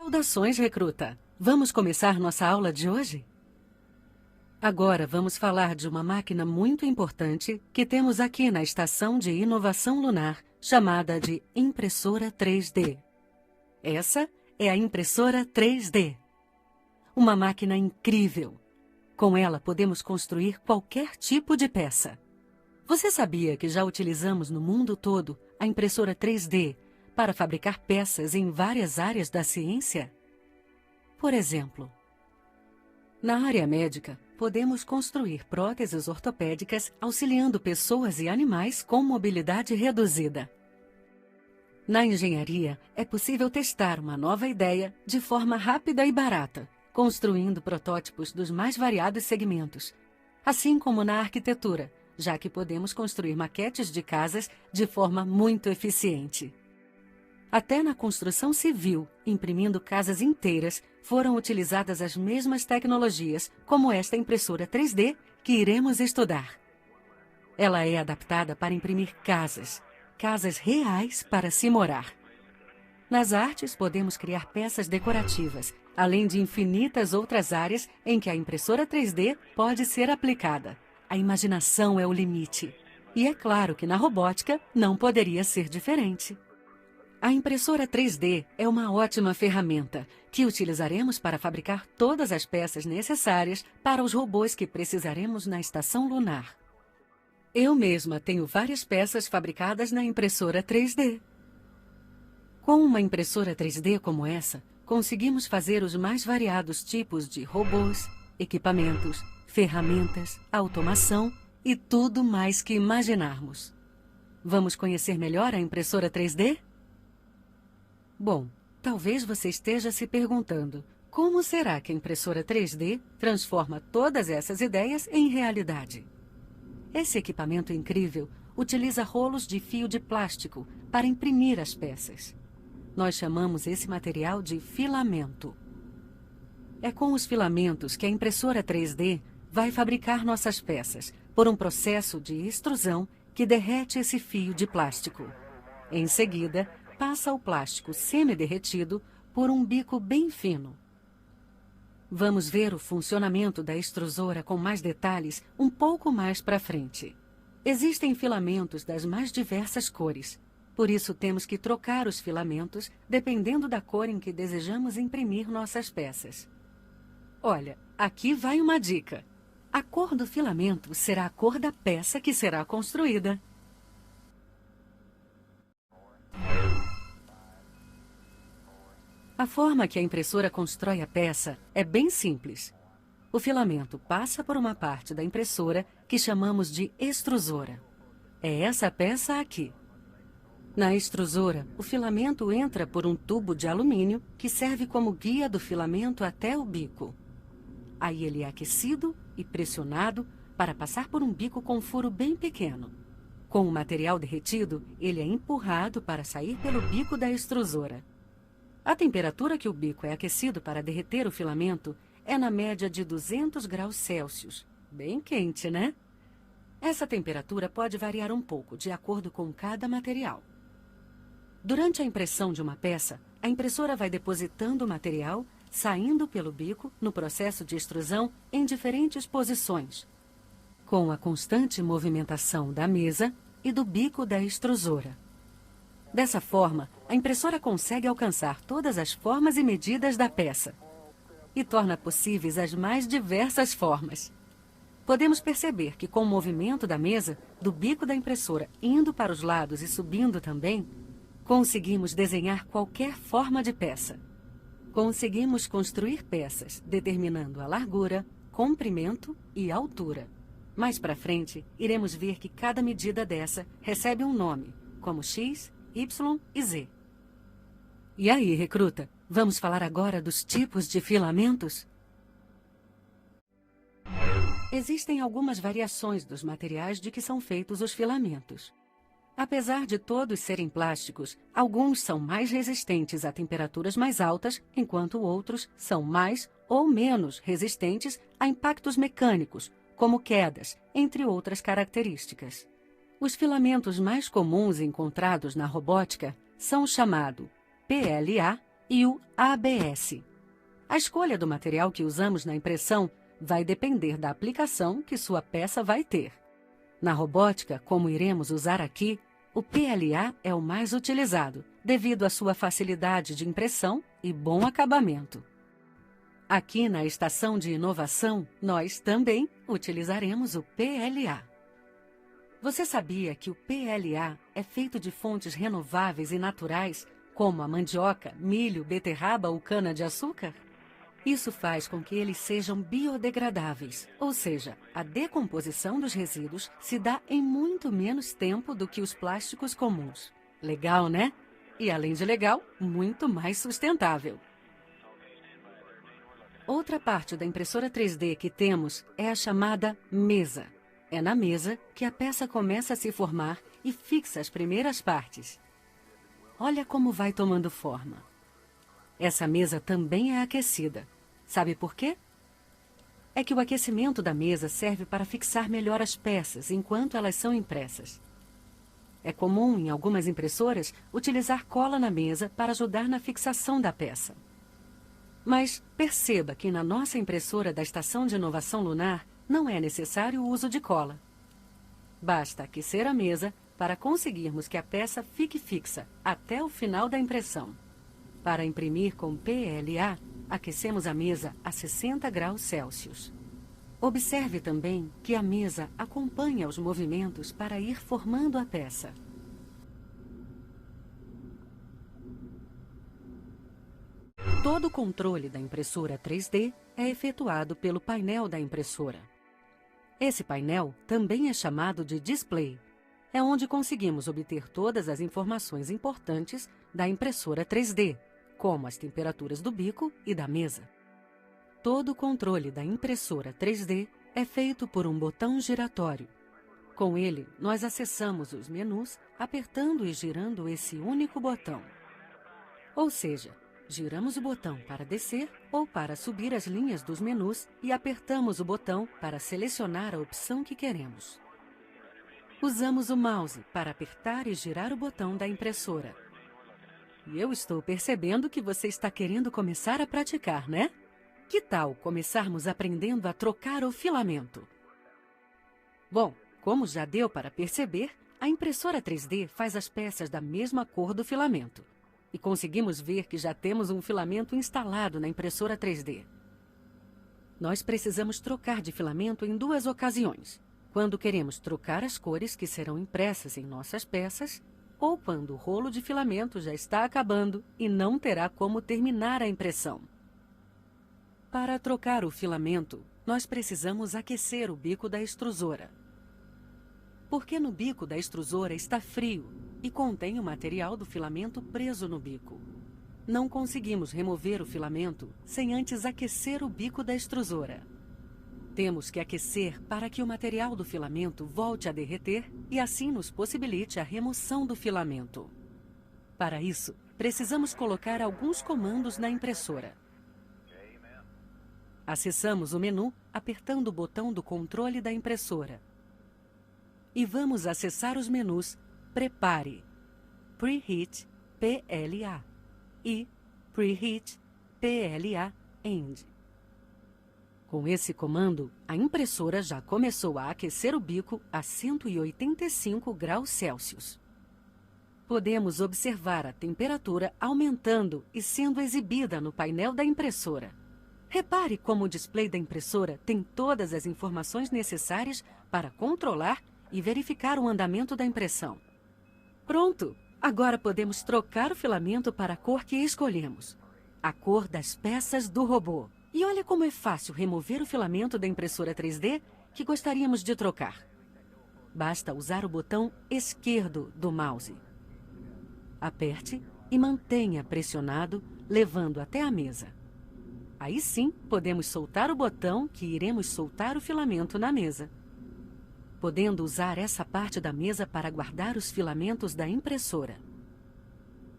Saudações, recruta! Vamos começar nossa aula de hoje? Agora vamos falar de uma máquina muito importante que temos aqui na Estação de Inovação Lunar, chamada de impressora 3D. Essa é a impressora 3D. Uma máquina incrível. Com ela podemos construir qualquer tipo de peça. Você sabia que já utilizamos no mundo todo a impressora 3D para fabricar peças em várias áreas da ciência? Por exemplo, na área médica, podemos construir próteses ortopédicas auxiliando pessoas e animais com mobilidade reduzida. Na engenharia, é possível testar uma nova ideia de forma rápida e barata, construindo protótipos dos mais variados segmentos, assim como na arquitetura, já que podemos construir maquetes de casas de forma muito eficiente. Até na construção civil, imprimindo casas inteiras, foram utilizadas as mesmas tecnologias, como esta impressora 3D que iremos estudar. Ela é adaptada para imprimir casas reais para se morar. Nas artes, podemos criar peças decorativas, além de infinitas outras áreas em que a impressora 3D pode ser aplicada. A imaginação é o limite. E é claro que na robótica não poderia ser diferente. A impressora 3D é uma ótima ferramenta que utilizaremos para fabricar todas as peças necessárias para os robôs que precisaremos na estação lunar. Eu mesma tenho várias peças fabricadas na impressora 3D. Com uma impressora 3D como essa, conseguimos fazer os mais variados tipos de robôs, equipamentos, ferramentas, automação e tudo mais que imaginarmos. Vamos conhecer melhor a impressora 3D? Bom, talvez você esteja se perguntando, como será que a impressora 3D transforma todas essas ideias em realidade? Esse equipamento incrível utiliza rolos de fio de plástico para imprimir as peças. Nós chamamos esse material de filamento. É com os filamentos que a impressora 3D vai fabricar nossas peças, por um processo de extrusão que derrete esse fio de plástico. Em seguida, passa o plástico semi-derretido por um bico bem fino. Vamos ver o funcionamento da extrusora com mais detalhes um pouco mais para frente. Existem filamentos das mais diversas cores, por isso temos que trocar os filamentos dependendo da cor em que desejamos imprimir nossas peças. Olha, aqui vai uma dica. A cor do filamento será a cor da peça que será construída. A forma que a impressora constrói a peça é bem simples. O filamento passa por uma parte da impressora que chamamos de extrusora. É essa peça aqui. Na extrusora, o filamento entra por um tubo de alumínio que serve como guia do filamento até o bico. Aí ele é aquecido e pressionado para passar por um bico com furo bem pequeno. Com o material derretido, ele é empurrado para sair pelo bico da extrusora. A temperatura que o bico é aquecido para derreter o filamento é na média de 200 graus Celsius. Bem quente, né? Essa temperatura pode variar um pouco de acordo com cada material. Durante a impressão de uma peça, a impressora vai depositando o material, saindo pelo bico no processo de extrusão em diferentes posições, com a constante movimentação da mesa e do bico da extrusora. Dessa forma, a impressora consegue alcançar todas as formas e medidas da peça e torna possíveis as mais diversas formas. Podemos perceber que com o movimento da mesa, do bico da impressora indo para os lados e subindo também, conseguimos desenhar qualquer forma de peça. Conseguimos construir peças determinando a largura, comprimento e altura. Mais para frente, iremos ver que cada medida dessa recebe um nome, como X, Y e Z. E aí, recruta, vamos falar agora dos tipos de filamentos? Existem algumas variações dos materiais de que são feitos os filamentos. Apesar de todos serem plásticos, alguns são mais resistentes a temperaturas mais altas, enquanto outros são mais ou menos resistentes a impactos mecânicos, como quedas, entre outras características. Os filamentos mais comuns encontrados na robótica são o chamado PLA, e o ABS. A escolha do material que usamos na impressão vai depender da aplicação que sua peça vai ter. Na robótica, como iremos usar aqui, o PLA é o mais utilizado, devido à sua facilidade de impressão e bom acabamento. Aqui na Estação de Inovação, nós também utilizaremos o PLA. Você sabia que o PLA é feito de fontes renováveis e naturais, como a mandioca, milho, beterraba ou cana-de-açúcar? Isso faz com que eles sejam biodegradáveis, ou seja, a decomposição dos resíduos se dá em muito menos tempo do que os plásticos comuns. Legal, né? E além de legal, muito mais sustentável. Outra parte da impressora 3D que temos é a chamada mesa. É na mesa que a peça começa a se formar e fixa as primeiras partes. Olha como vai tomando forma. Essa mesa também é aquecida. Sabe por quê? É que o aquecimento da mesa serve para fixar melhor as peças enquanto elas são impressas. É comum, em algumas impressoras, utilizar cola na mesa para ajudar na fixação da peça. Mas perceba que na nossa impressora da Estação de Inovação Lunar não é necessário o uso de cola. Basta aquecer a mesa para conseguirmos que a peça fique fixa até o final da impressão. Para imprimir com PLA, aquecemos a mesa a 60 graus Celsius. Observe também que a mesa acompanha os movimentos para ir formando a peça. Todo o controle da impressora 3D é efetuado pelo painel da impressora. Esse painel também é chamado de display. É onde conseguimos obter todas as informações importantes da impressora 3D, como as temperaturas do bico e da mesa. Todo o controle da impressora 3D é feito por um botão giratório. Com ele, nós acessamos os menus apertando e girando esse único botão. Ou seja, giramos o botão para descer ou para subir as linhas dos menus e apertamos o botão para selecionar a opção que queremos. Usamos o mouse para apertar e girar o botão da impressora. E eu estou percebendo que você está querendo começar a praticar, né? Que tal começarmos aprendendo a trocar o filamento? Bom, como já deu para perceber, a impressora 3D faz as peças da mesma cor do filamento. E conseguimos ver que já temos um filamento instalado na impressora 3D. Nós precisamos trocar de filamento em duas ocasiões. Quando queremos trocar as cores que serão impressas em nossas peças, ou quando o rolo de filamento já está acabando e não terá como terminar a impressão. Para trocar o filamento, nós precisamos aquecer o bico da extrusora. Porque no bico da extrusora está frio e contém o material do filamento preso no bico. Não conseguimos remover o filamento sem antes aquecer o bico da extrusora. Temos que aquecer para que o material do filamento volte a derreter e assim nos possibilite a remoção do filamento. Para isso, precisamos colocar alguns comandos na impressora. Acessamos o menu apertando o botão do controle da impressora. E vamos acessar os menus Prepare, Preheat PLA e Preheat PLA End. Com esse comando, a impressora já começou a aquecer o bico a 185 graus Celsius. Podemos observar a temperatura aumentando e sendo exibida no painel da impressora. Repare como o display da impressora tem todas as informações necessárias para controlar e verificar o andamento da impressão. Pronto! Agora podemos trocar o filamento para a cor que escolhemos. A cor das peças do robô. E olha como é fácil remover o filamento da impressora 3D que gostaríamos de trocar. Basta usar o botão esquerdo do mouse. Aperte e mantenha pressionado, levando até a mesa. Aí sim, podemos soltar o botão que iremos soltar o filamento na mesa. Podendo usar essa parte da mesa para guardar os filamentos da impressora.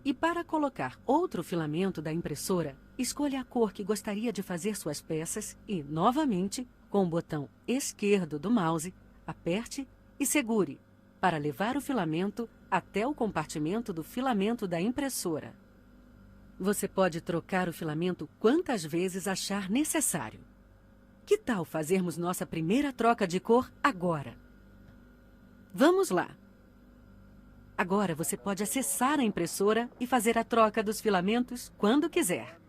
E para colocar outro filamento da impressora, escolha a cor que gostaria de fazer suas peças e, novamente, com o botão esquerdo do mouse, aperte e segure para levar o filamento até o compartimento do filamento da impressora. Você pode trocar o filamento quantas vezes achar necessário. Que tal fazermos nossa primeira troca de cor agora? Vamos lá! Agora você pode acessar a impressora e fazer a troca dos filamentos quando quiser.